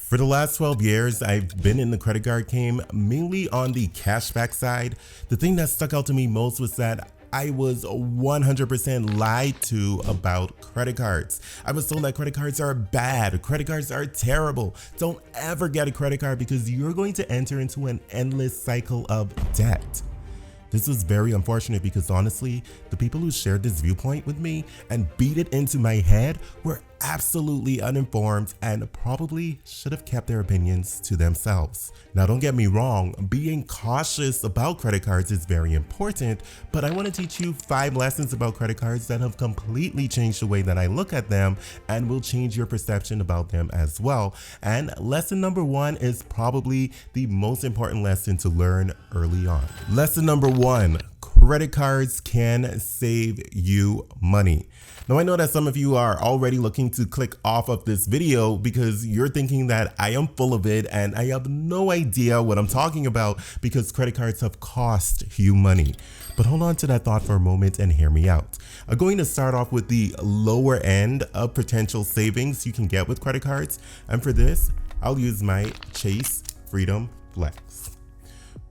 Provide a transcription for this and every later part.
For the last 12 years, I've been in the credit card game, mainly on the cashback side. The thing that stuck out to me most was that I was 100% lied to about credit cards. I was told that credit cards are bad, credit cards are terrible. Don't ever get a credit card because you're going to enter into an endless cycle of debt. This was very unfortunate because honestly, the people who shared this viewpoint with me and beat it into my head were absolutely uninformed and probably should have kept their opinions to themselves. Now, don't get me wrong, being cautious about credit cards is very important, but I want to teach you 5 lessons about credit cards that have completely changed the way that I look at them and will change your perception about them as well. And lesson number 1 is probably the most important lesson to learn early on. Lesson number 1. Credit cards can save you money. Now, I know that some of you are already looking to click off of this video because you're thinking that I am full of it and I have no idea what I'm talking about because credit cards have cost you money. But hold on to that thought for a moment and hear me out. I'm going to start off with the lower end of potential savings you can get with credit cards. And for this, I'll use my Chase Freedom Flex.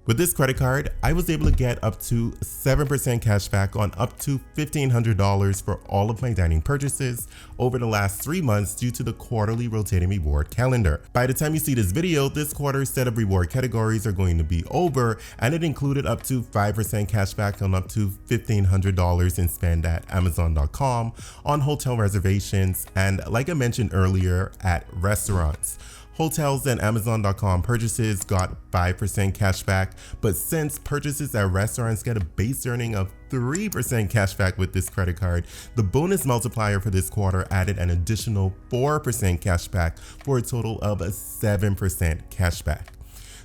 With this credit card, I was able to get up to 7% cash back on up to $1,500 for all of my dining purchases over the last 3 months due to the quarterly rotating reward calendar. By the time you see this video, this quarter's set of reward categories are going to be over, and it included up to 5% cash back on up to $1,500 in spend at Amazon.com, on hotel reservations, and like I mentioned earlier, at restaurants. Hotels and Amazon.com purchases got 5% cash back, but since purchases at restaurants get a base earning of 3% cash back with this credit card, the bonus multiplier for this quarter added an additional 4% cash back for a total of 7% cash back.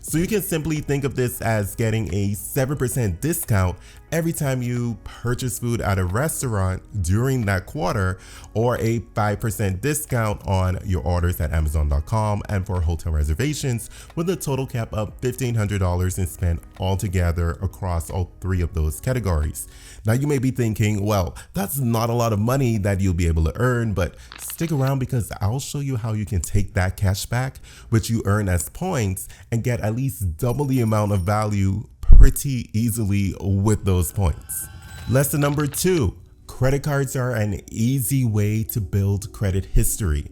So you can simply think of this as getting a 7% discount every time you purchase food at a restaurant during that quarter, or a 5% discount on your orders at Amazon.com and for hotel reservations, with a total cap of $1,500 in spend altogether across all 3 of those categories. Now you may be thinking, well, that's not a lot of money that you'll be able to earn, but stick around because I'll show you how you can take that cash back, which you earn as points, and get at least double the amount of value pretty easily with those points. Lesson number 2. Credit cards are an easy way to build credit history.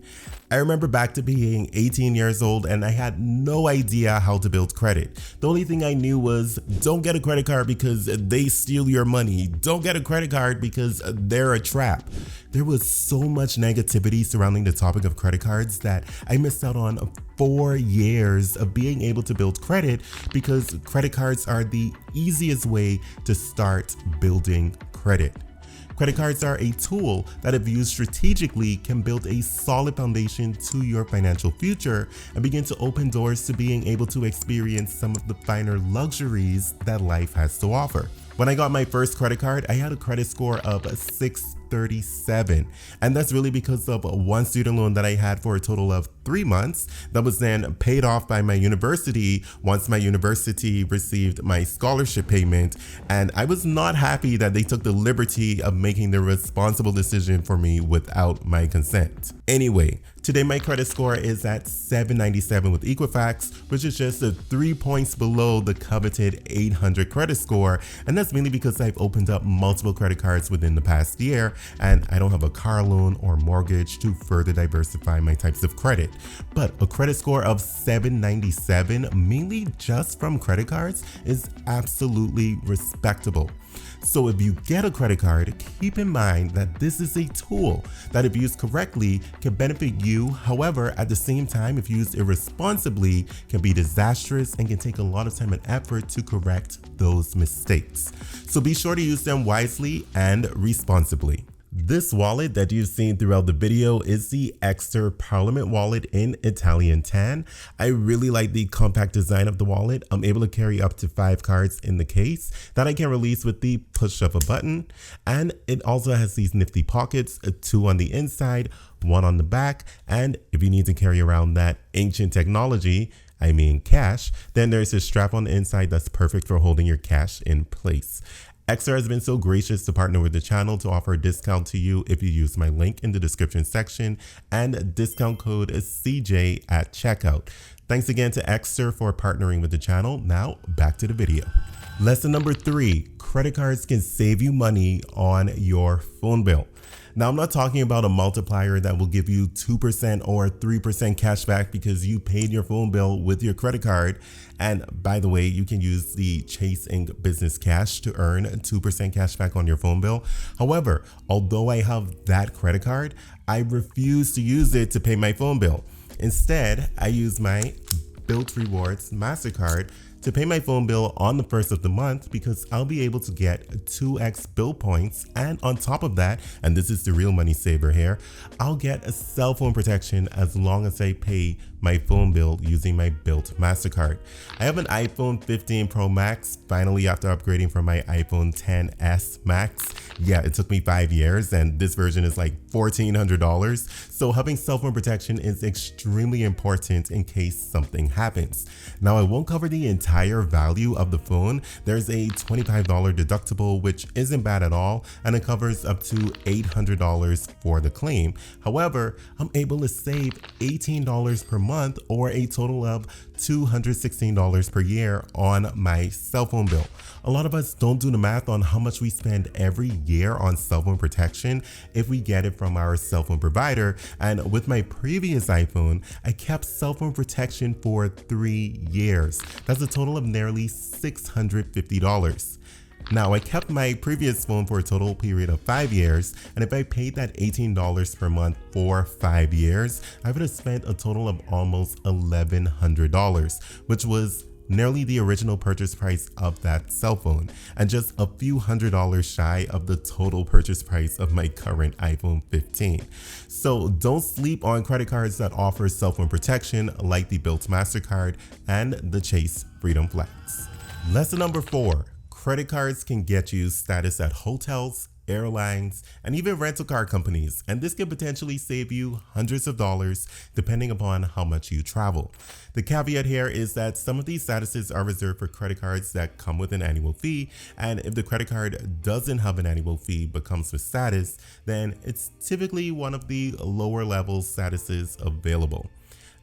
I remember back to being 18 years old and I had no idea how to build credit. The only thing I knew was don't get a credit card because they steal your money. Don't get a credit card because they're a trap. There was so much negativity surrounding the topic of credit cards that I missed out on 4 years of being able to build credit because credit cards are the easiest way to start building credit. Credit cards are a tool that, if used strategically, can build a solid foundation to your financial future and begin to open doors to being able to experience some of the finer luxuries that life has to offer. When I got my first credit card, I had a credit score of 637, and that's really because of one student loan that I had for a total of 3 months that was then paid off by my university once my university received my scholarship payment, and I was not happy that they took the liberty of making the responsible decision for me without my consent. Anyway, today my credit score is at 797 with Equifax, which is just 3 points below the coveted 800 credit score, and that's mainly because I've opened up multiple credit cards within the past year and I don't have a car loan or mortgage to further diversify my types of credit. But a credit score of 797, mainly just from credit cards, is absolutely respectable. So if you get a credit card, keep in mind that this is a tool that, if used correctly, can benefit you. However, at the same time, if used irresponsibly, can be disastrous and can take a lot of time and effort to correct those mistakes. So be sure to use them wisely and responsibly. This wallet that you've seen throughout the video is the Ekster Parliament wallet in Italian tan. I really like the compact design of the wallet. I'm able to carry up to 5 cards in the case that I can release with the push of a button. And it also has these nifty pockets, 2 on the inside, 1 on the back. And if you need to carry around that ancient technology, cash, then there's a strap on the inside that's perfect for holding your cash in place. Ekster has been so gracious to partner with the channel to offer a discount to you if you use my link in the description section and discount code CJ at checkout. Thanks again to Ekster for partnering with the channel. Now back to the video. Lesson number 3, credit cards can save you money on your phone bill. Now, I'm not talking about a multiplier that will give you 2% or 3% cash back because you paid your phone bill with your credit card. And by the way, you can use the Chase Inc. Business Cash to earn 2% cash back on your phone bill. However, although I have that credit card, I refuse to use it to pay my phone bill. Instead, I use my Built Rewards MasterCard to pay my phone bill on the first of the month because I'll be able to get 2x bill points, and on top of that, and this is the real money saver here, I'll get a cell phone protection as long as I pay my phone bill using my Built MasterCard. I have an iPhone 15 Pro Max finally after upgrading from my iPhone 10s Max. Yeah, it took me 5 years and this version is like $1,400. So having cell phone protection is extremely important in case something happens. Now, I won't cover the entire value of the phone. There's a $25 deductible, which isn't bad at all, and it covers up to $800 for the claim. However, I'm able to save $18 per month or a total of $216 per year on my cell phone bill. A lot of us don't do the math on how much we spend every year on cell phone protection if we get it from our cell phone provider. And with my previous iPhone, I kept cell phone protection for 3 years. That's a total of nearly $650. Now, I kept my previous phone for a total period of 5 years, and if I paid that $18 per month for 5 years, I would have spent a total of almost $1,100, which was nearly the original purchase price of that cell phone, and just a few $100s shy of the total purchase price of my current iPhone 15. So don't sleep on credit cards that offer cell phone protection like the Built MasterCard and the Chase Freedom Flex. Lesson number 4. Credit cards can get you status at hotels, airlines, and even rental car companies, and this can potentially save you hundreds of dollars depending upon how much you travel. The caveat here is that some of these statuses are reserved for credit cards that come with an annual fee, and if the credit card doesn't have an annual fee but comes with status, then it's typically one of the lower level statuses available.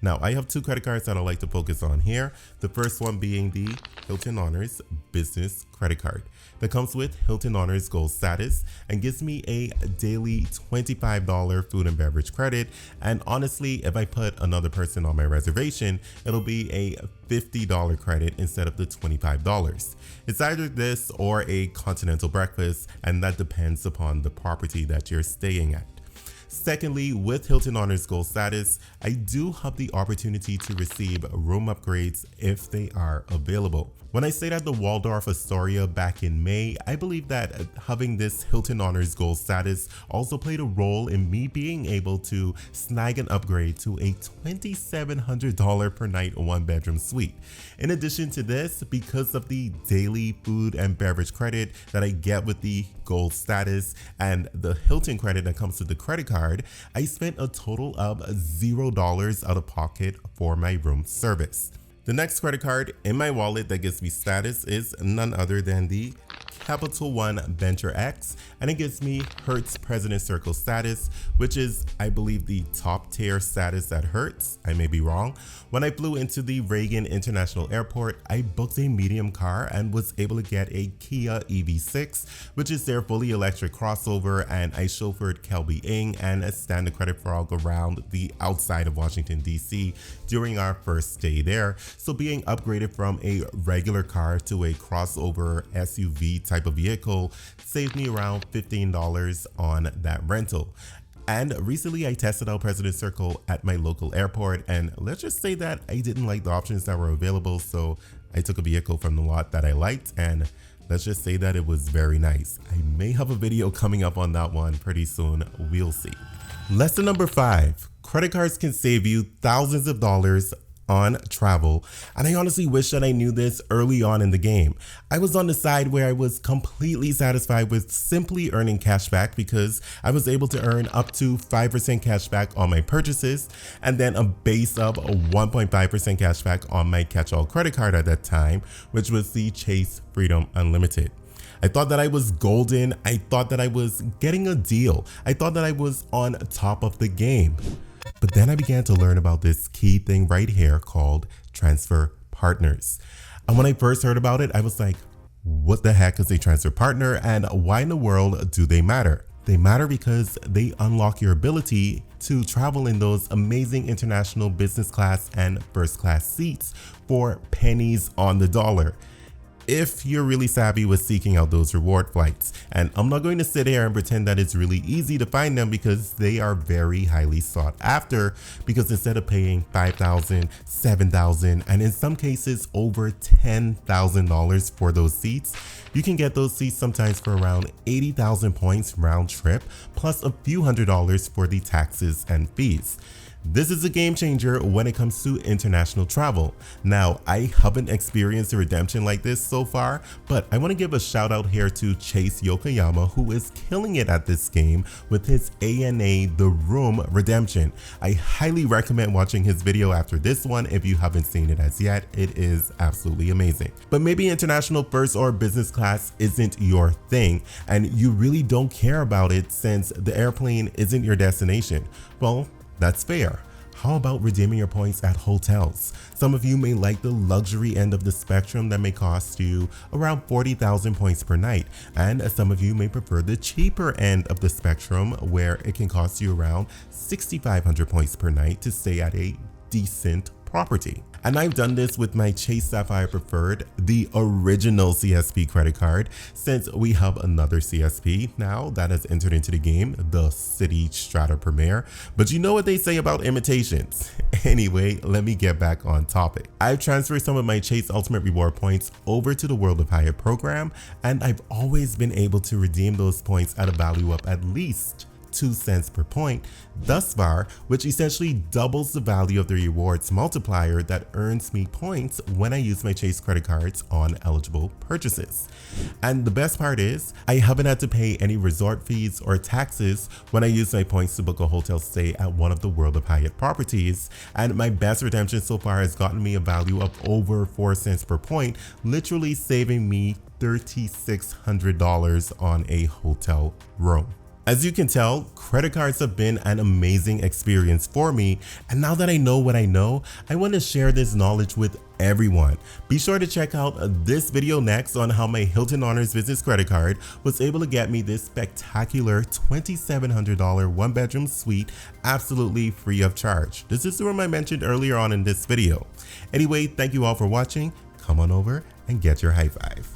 Now, I have 2 credit cards that I like to focus on here. The first one being the Hilton Honors Business Credit Card that comes with Hilton Honors Gold status and gives me a daily $25 food and beverage credit. And honestly, if I put another person on my reservation, it'll be a $50 credit instead of the $25. It's either this or a continental breakfast, and that depends upon the property that you're staying at. Secondly, with Hilton Honors Gold status, I do have the opportunity to receive room upgrades if they are available. When I stayed at the Waldorf Astoria back in May, I believe that having this Hilton Honors Gold status also played a role in me being able to snag an upgrade to a $2,700 per night 1-bedroom suite. In addition to this, because of the daily food and beverage credit that I get with the Gold status and the Hilton credit that comes with the credit card, I spent a total of $0 out of pocket for my room service. The next credit card in my wallet that gives me status is none other than the Capital One Venture X, and it gives me Hertz President Circle status, which is, I believe, the top tier status at Hertz. I may be wrong. When I flew into the Reagan International Airport, I booked a medium car and was able to get a Kia EV6, which is their fully electric crossover, and I chauffeured Kelby Ng and Stan the Credit Frog around the outside of Washington, D.C. during our first stay there. So being upgraded from a regular car to a crossover SUV type of vehicle saved me around $15 on that rental. And recently I tested out President Circle at my local airport, and let's just say that I didn't like the options that were available, so I took a vehicle from the lot that I liked, and let's just say that it was very nice. I may have a video coming up on that one pretty soon, we'll see. Lesson number 5, credit cards can save you thousands of dollars on travel, and I honestly wish that I knew this early on in the game. I was on the side where I was completely satisfied with simply earning cash back because I was able to earn up to 5% cash back on my purchases, and then a base of 1.5% cash back on my catch-all credit card at that time, which was the Chase Freedom Unlimited. I thought that I was golden. I thought that I was getting a deal. I thought that I was on top of the game. But then I began to learn about this key thing right here called transfer partners. And when I first heard about it, I was like, what the heck is a transfer partner and why in the world do they matter? They matter because they unlock your ability to travel in those amazing international business class and first class seats for pennies on the dollar, if you're really savvy with seeking out those reward flights. And I'm not going to sit here and pretend that it's really easy to find them, because they are very highly sought after, because instead of paying $5,000, $7,000, and in some cases over $10,000 for those seats, you can get those seats sometimes for around 80,000 points round trip, plus a few $100s for the taxes and fees. This is a game changer when it comes to international travel. Now, I haven't experienced a redemption like this so far, but I want to give a shout out here to Chase Yokoyama, who is killing it at this game with his ANA The Room redemption. I highly recommend watching his video after this one if you haven't seen it as yet. It is absolutely amazing. But maybe international first or business class isn't your thing, and you really don't care about it since the airplane isn't your destination. Well, that's fair. How about redeeming your points at hotels? Some of you may like the luxury end of the spectrum that may cost you around 40,000 points per night, and some of you may prefer the cheaper end of the spectrum where it can cost you around 6,500 points per night to stay at a decent property. And I've done this with my Chase Sapphire Preferred, the original CSP credit card, since we have another CSP now that has entered into the game, the City Strata Premier. But you know what they say about imitations. Anyway, let me get back on topic. I've transferred some of my Chase Ultimate Reward points over to the World of Hyatt program, and I've always been able to redeem those points at a value of at least 2 cents per point thus far, which essentially doubles the value of the rewards multiplier that earns me points when I use my Chase credit cards on eligible purchases. And the best part is, I haven't had to pay any resort fees or taxes when I use my points to book a hotel stay at one of the World of Hyatt properties, and my best redemption so far has gotten me a value of over 4 cents per point, literally saving me $3,600 on a hotel room. As you can tell, credit cards have been an amazing experience for me, and now that I know what I know, I want to share this knowledge with everyone. Be sure to check out this video next on how my Hilton Honors Business credit card was able to get me this spectacular $2,700 one-bedroom suite absolutely free of charge. This is the room I mentioned earlier on in this video. Anyway, thank you all for watching. Come on over and get your high five.